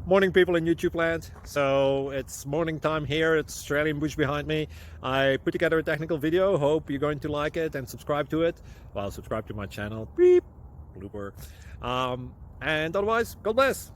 Morning, people in YouTube land. So it's morning time here. It's Australian bush behind me. I put together a technical video. Hope you're going to like it and subscribe to it. Well, subscribe to my channel. Beep. Blooper. And otherwise, God bless.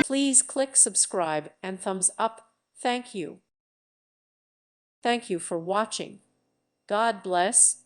Please click subscribe and thumbs up. Thank you. Thank you for watching. God bless.